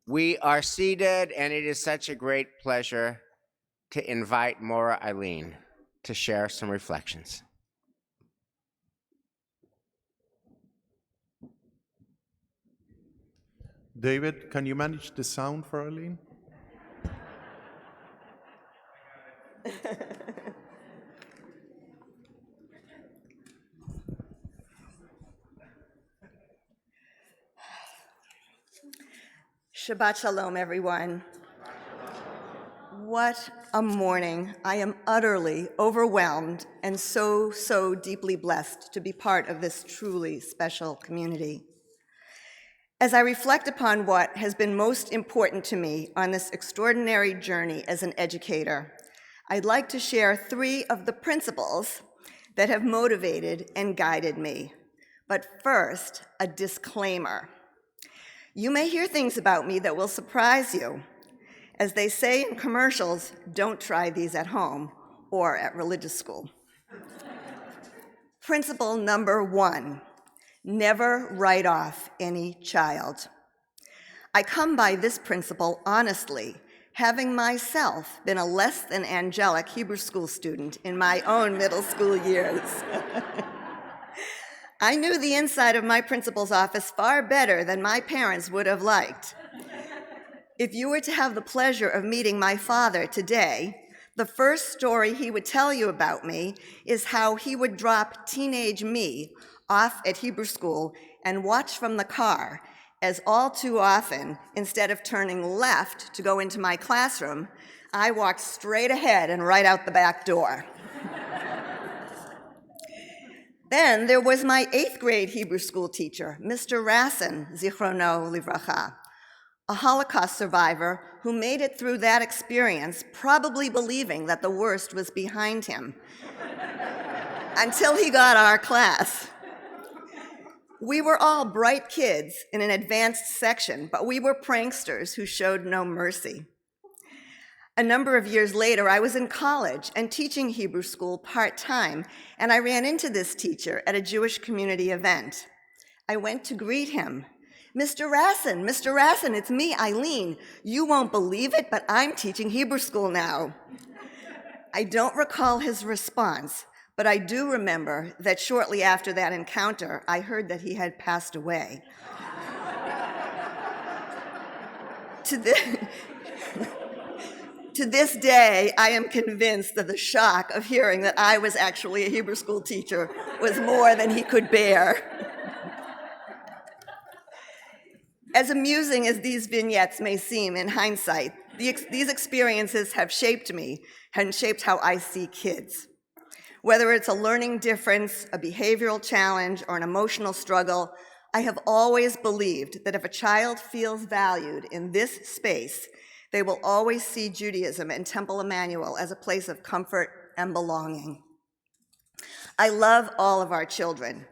We are seated, and it is such a great pleasure to invite Maura Ilene to share some reflections. David, can you manage the sound for Ilene? Shabbat Shalom, everyone. What a morning. I am utterly overwhelmed and so deeply blessed to be part of this truly special community. As I reflect upon what has been most important to me on this extraordinary journey as an educator, I'd like to share 3 of the principles that have motivated and guided me. But first, a disclaimer. You may hear things about me that will surprise you. As they say in commercials, don't try these at home or at religious school. Principle number 1, never write off any child. I come by this principle honestly, having myself been a less than angelic Hebrew school student in my own middle school years. I knew the inside of my principal's office far better than my parents would have liked. If you were to have the pleasure of meeting my father today, the first story he would tell you about me is how he would drop teenage me off at Hebrew school and watch from the car, as all too often, instead of turning left to go into my classroom, I walked straight ahead and right out the back door. Then there was my 8th grade Hebrew school teacher, Mr. Rasson, Zichrono Livracha, a Holocaust survivor who made it through that experience, probably believing that the worst was behind him, until he got our class. We were all bright kids in an advanced section, but we were pranksters who showed no mercy. A number of years later, I was in college and teaching Hebrew school part-time, and I ran into this teacher at a Jewish community event. I went to greet him. Mr. Rasson, it's me, Ilene. You won't believe it, but I'm teaching Hebrew school now. I don't recall his response, but I do remember that shortly after that encounter, I heard that he had passed away. To this day, I am convinced that the shock of hearing that I was actually a Hebrew school teacher was more than he could bear. As amusing as these vignettes may seem in hindsight, these experiences have shaped me and shaped how I see kids. Whether it's a learning difference, a behavioral challenge, or an emotional struggle, I have always believed that if a child feels valued in this space, they will always see Judaism and Temple Emmanuel as a place of comfort and belonging. I love all of our children.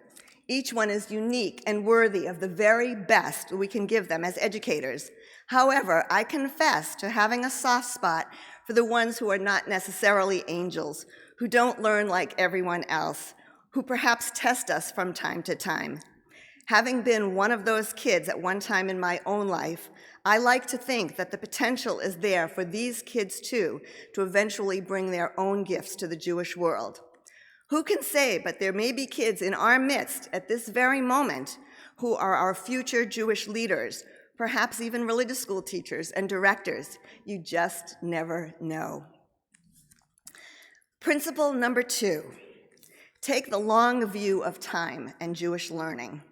Each one is unique and worthy of the very best we can give them as educators. However, I confess to having a soft spot for the ones who are not necessarily angels, who don't learn like everyone else, who perhaps test us from time to time. Having been one of those kids at one time in my own life, I like to think that the potential is there for these kids too to eventually bring their own gifts to the Jewish world. Who can say, but there may be kids in our midst at this very moment who are our future Jewish leaders, perhaps even religious school teachers and directors. You just never know. Principle number 2, take the long view of time and Jewish learning.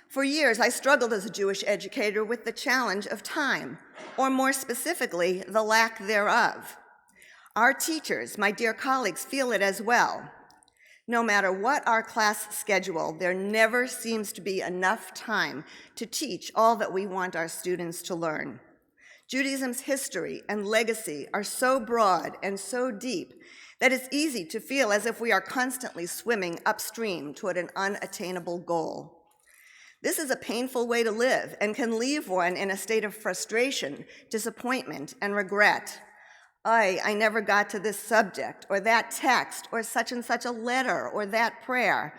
For years, I struggled as a Jewish educator with the challenge of time, or more specifically, the lack thereof. Our teachers, my dear colleagues, feel it as well. No matter what our class schedule, there never seems to be enough time to teach all that we want our students to learn. Judaism's history and legacy are so broad and so deep that it's easy to feel as if we are constantly swimming upstream toward an unattainable goal. This is a painful way to live and can leave one in a state of frustration, disappointment, and regret. I never got to this subject, or that text, or such and such a letter, or that prayer.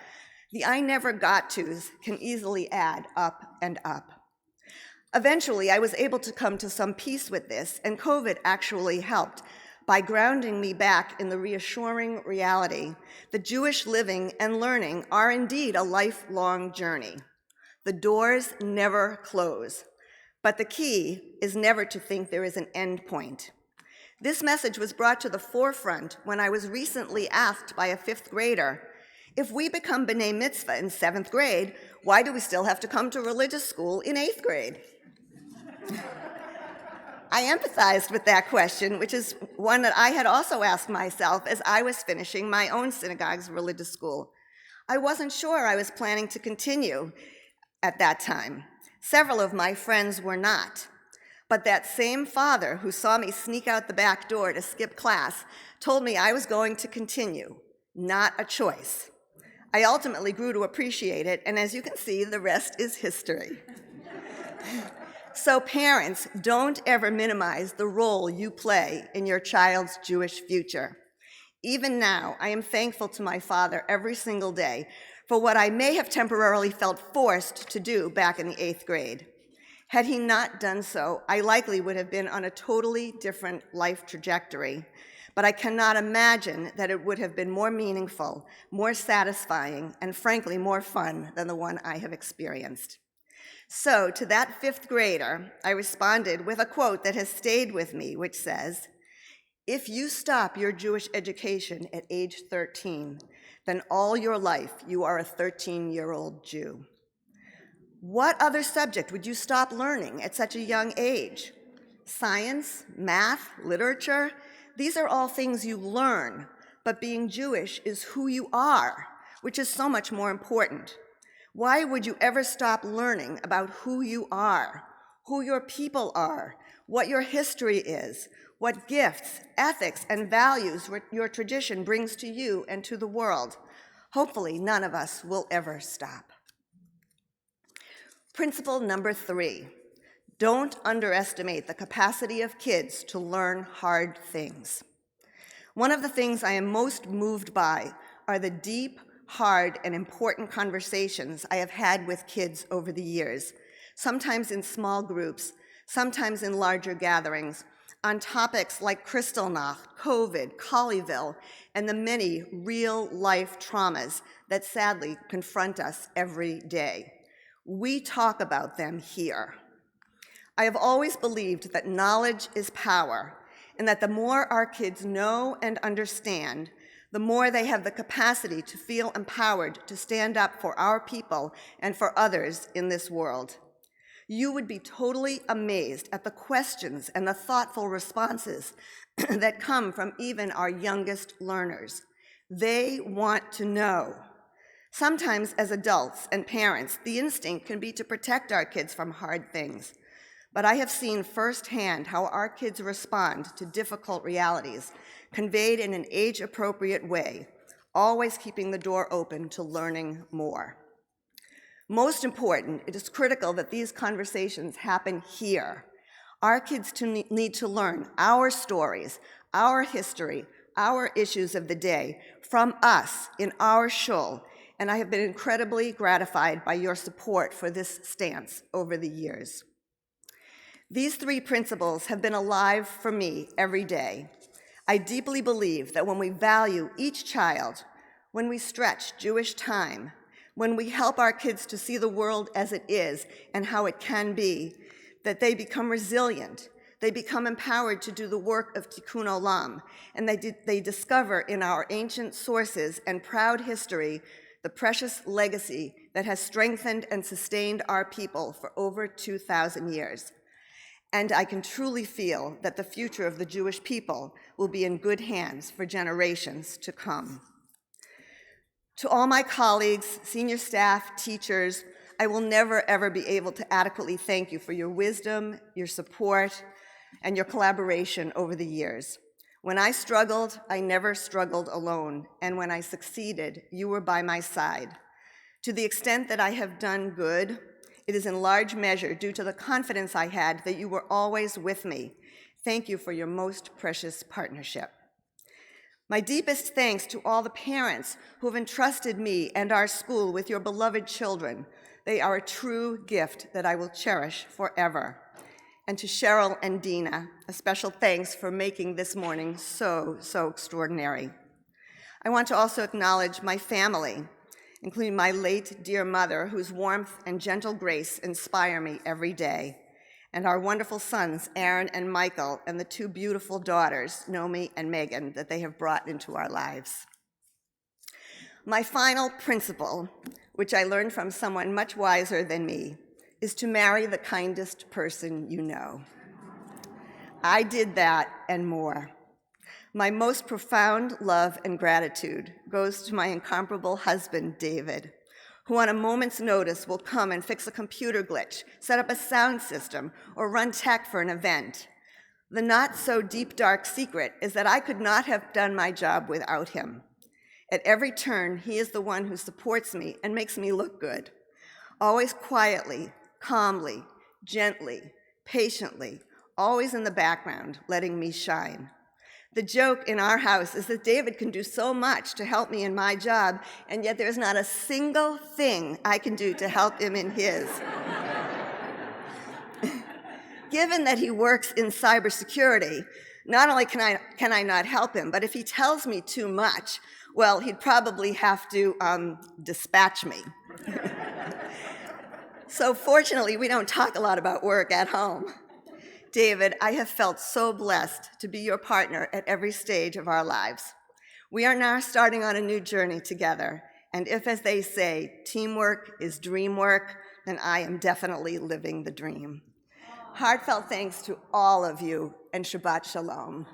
The I never got tos can easily add up and up. Eventually, I was able to come to some peace with this, and COVID actually helped by grounding me back in the reassuring reality that Jewish living and learning are indeed a lifelong journey. The doors never close, but the key is never to think there is an end point. This message was brought to the forefront when I was recently asked by a 5th grader, if we become B'nai Mitzvah in 7th grade, why do we still have to come to religious school in 8th grade? I empathized with that question, which is one that I had also asked myself as I was finishing my own synagogue's religious school. I wasn't sure I was planning to continue at that time. Several of my friends were not. But that same father who saw me sneak out the back door to skip class told me I was going to continue, not a choice. I ultimately grew to appreciate it, and as you can see, the rest is history. So parents, don't ever minimize the role you play in your child's Jewish future. Even now, I am thankful to my father every single day for what I may have temporarily felt forced to do back in the 8th grade. Had he not done so, I likely would have been on a totally different life trajectory, but I cannot imagine that it would have been more meaningful, more satisfying, and frankly, more fun than the one I have experienced. So to that 5th grader, I responded with a quote that has stayed with me, which says, "If you stop your Jewish education at age 13, then all your life you are a 13-year-old Jew." What other subject would you stop learning at such a young age? Science, math, literature, these are all things you learn, but being Jewish is who you are, which is so much more important. Why would you ever stop learning about who you are, who your people are, what your history is, what gifts, ethics, and values your tradition brings to you and to the world? Hopefully, none of us will ever stop. Principle number 3, don't underestimate the capacity of kids to learn hard things. One of the things I am most moved by are the deep, hard, and important conversations I have had with kids over the years, sometimes in small groups, sometimes in larger gatherings, on topics like Kristallnacht, COVID, Colleyville, and the many real-life traumas that sadly confront us every day. We talk about them here. I have always believed that knowledge is power, and that the more our kids know and understand, the more they have the capacity to feel empowered to stand up for our people and for others in this world. You would be totally amazed at the questions and the thoughtful responses that come from even our youngest learners. They want to know. Sometimes as adults and parents, the instinct can be to protect our kids from hard things. But I have seen firsthand how our kids respond to difficult realities, conveyed in an age-appropriate way, always keeping the door open to learning more. Most important, it is critical that these conversations happen here. Our kids need to learn our stories, our history, our issues of the day from us in our shul, and I have been incredibly gratified by your support for this stance over the years. These 3 principles have been alive for me every day. I deeply believe that when we value each child, when we stretch Jewish time, when we help our kids to see the world as it is and how it can be, that they become resilient, they become empowered to do the work of Tikkun Olam, and they discover in our ancient sources and proud history the precious legacy that has strengthened and sustained our people for over 2,000 years. And I can truly feel that the future of the Jewish people will be in good hands for generations to come. To all my colleagues, senior staff, teachers, I will never, ever be able to adequately thank you for your wisdom, your support, and your collaboration over the years. When I struggled, I never struggled alone, and when I succeeded, you were by my side. To the extent that I have done good, it is in large measure due to the confidence I had that you were always with me. Thank you for your most precious partnership. My deepest thanks to all the parents who have entrusted me and our school with your beloved children, They are a true gift that I will cherish forever. And to Cheryl and Dina, a special thanks for making this morning so extraordinary. I want to also acknowledge my family, including my late dear mother, whose warmth and gentle grace inspire me every day, and our wonderful sons, Aaron and Michael, and the two beautiful daughters, Nomi and Megan, that they have brought into our lives. My final principle, which I learned from someone much wiser than me, is to marry the kindest person you know. I did that and more. My most profound love and gratitude goes to my incomparable husband, David, who on a moment's notice will come and fix a computer glitch, set up a sound system, or run tech for an event. The not so deep, dark secret is that I could not have done my job without him. At every turn, he is the one who supports me and makes me look good, always quietly, calmly, gently, patiently, always in the background, letting me shine. The joke in our house is that David can do so much to help me in my job, and yet there's not a single thing I can do to help him in his. Given that he works in cybersecurity, not only can I not help him, but if he tells me too much, well, he'd probably have to dispatch me. So fortunately, we don't talk a lot about work at home. David, I have felt so blessed to be your partner at every stage of our lives. We are now starting on a new journey together, and if, as they say, teamwork is dream work, then I am definitely living the dream. Heartfelt thanks to all of you, and Shabbat Shalom.